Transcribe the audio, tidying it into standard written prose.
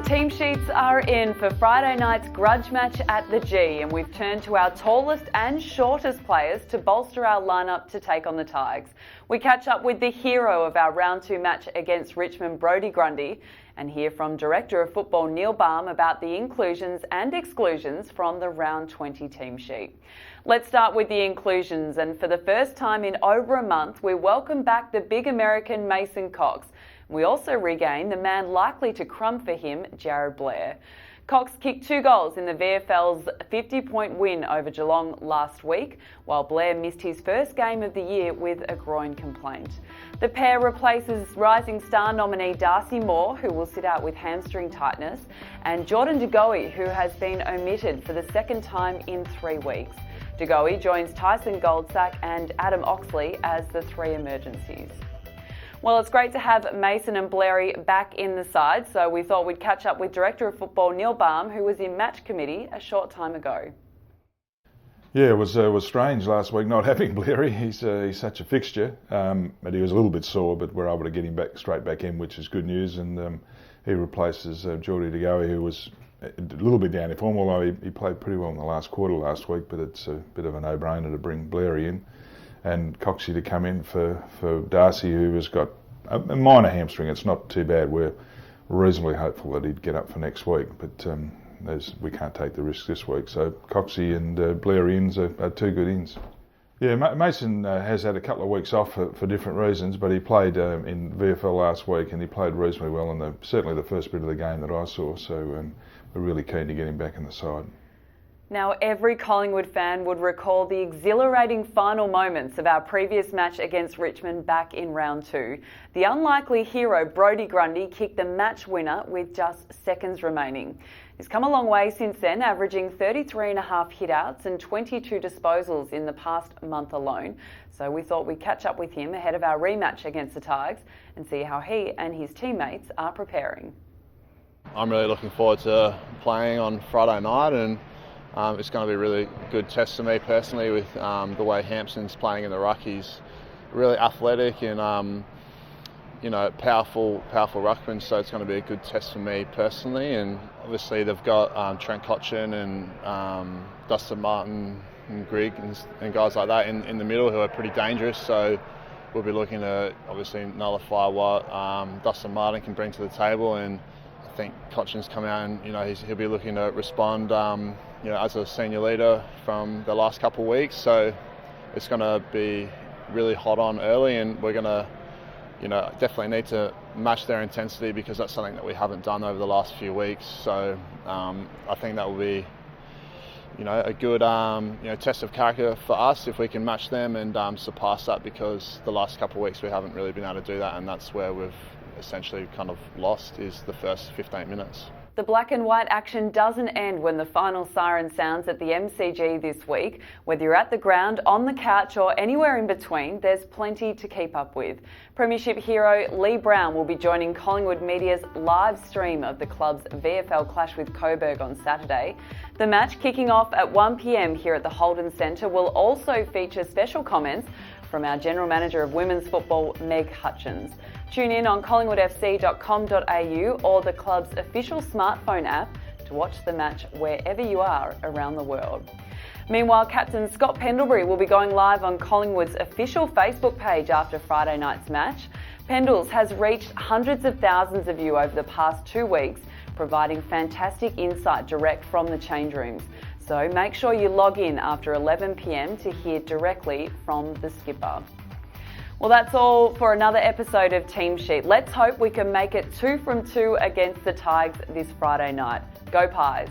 Team sheets are in for Friday night's grudge match at the G, and we've turned to our tallest and shortest players to bolster our lineup to take on the Tigers. We catch up with the hero of our round 2 match against Richmond, Brodie, and hear from Director of Football Neil Baum about the inclusions and exclusions from the round 20 team sheet. Let's start with the inclusions, and for the first time in over a month, we welcome back the big American Mason Cox. We also regain the man likely to crumb for him, Jarrod Blair. Cox kicked 2 goals in the VFL's 50-point win over Geelong last week, while Blair missed his first game of the year with a groin complaint. The pair replaces Rising Star nominee Darcy Moore, who will sit out with hamstring tightness, and Jordan De Goey, who has been omitted for the second time in 3 weeks. De Goey joins Tyson Goldsack and Adam Oxley as the 3 emergencies. Well, it's great to have Mason and Blairy back in the side, so we thought we'd catch up with Director of Football Neil Baum, who was in match committee a short time ago. Yeah, it was strange last week not having Blairy. He's such a fixture, but he was a little bit sore, but we're able to get him straight back in, which is good news. And he replaces Jordan De Goey, who was a little bit down in form, although he played pretty well in the last quarter last week. But it's a bit of a no-brainer to bring Blairy in. And Coxie to come in for Darcy, who has got a minor hamstring. It's not too bad. We're reasonably hopeful that he'd get up for next week, but we can't take the risk this week. So Coxie and Blairy ins are 2 good ins. Yeah, Mason has had a couple of weeks off for different reasons, but he played in VFL last week and he played reasonably well in certainly the first bit of the game that I saw. So we're really keen to get him back in the side. Now, every Collingwood fan would recall the exhilarating final moments of our previous match against Richmond back in round 2. The unlikely hero Brodie kicked the match winner with just seconds remaining. He's come a long way since then, averaging 33.5 hit-outs and 22 disposals in the past month alone. So we thought we'd catch up with him ahead of our rematch against the Tigers and see how he and his teammates are preparing. I'm really looking forward to playing on Friday night, and it's going to be a really good test for me personally with the way Hampson's playing in the ruck. He's really athletic and powerful ruckman, so it's going to be a good test for me personally. And obviously they've got Trent Cotchin and Dustin Martin and Grigg and guys like that in the middle who are pretty dangerous, so we'll be looking to obviously nullify what Dustin Martin can bring to the table. And I think Cotchin's come out and he'll be looking to respond as a senior leader from the last couple of weeks. So it's going to be really hot on early, and we're going to definitely need to match their intensity because that's something that we haven't done over the last few weeks. So I think that will be a good test of character for us if we can match them and surpass that, because the last couple of weeks we haven't really been able to do that, and that's where we've essentially kind of lost, is the first 15 minutes. The black and white action doesn't end when the final siren sounds at the MCG this week. Whether you're at the ground, on the couch or anywhere in between, there's plenty to keep up with. Premiership hero Lee Brown will be joining Collingwood Media's live stream of the club's VFL clash with Coburg on Saturday. The match, kicking off at 1 p.m. here at the Holden Centre, will also feature special comments from our General Manager of Women's Football, Meg Hutchins. Tune in on collingwoodfc.com.au or the club's official smartphone app to watch the match wherever you are around the world. Meanwhile, Captain Scott Pendlebury will be going live on Collingwood's official Facebook page after Friday night's match. Pendles has reached hundreds of thousands of you over the past 2 weeks, providing fantastic insight direct from the change rooms. So make sure you log in after 11 p.m. to hear directly from the skipper. Well, that's all for another episode of Team Sheet. Let's hope we can make it 2 from 2 against the Tigers this Friday night. Go Pies!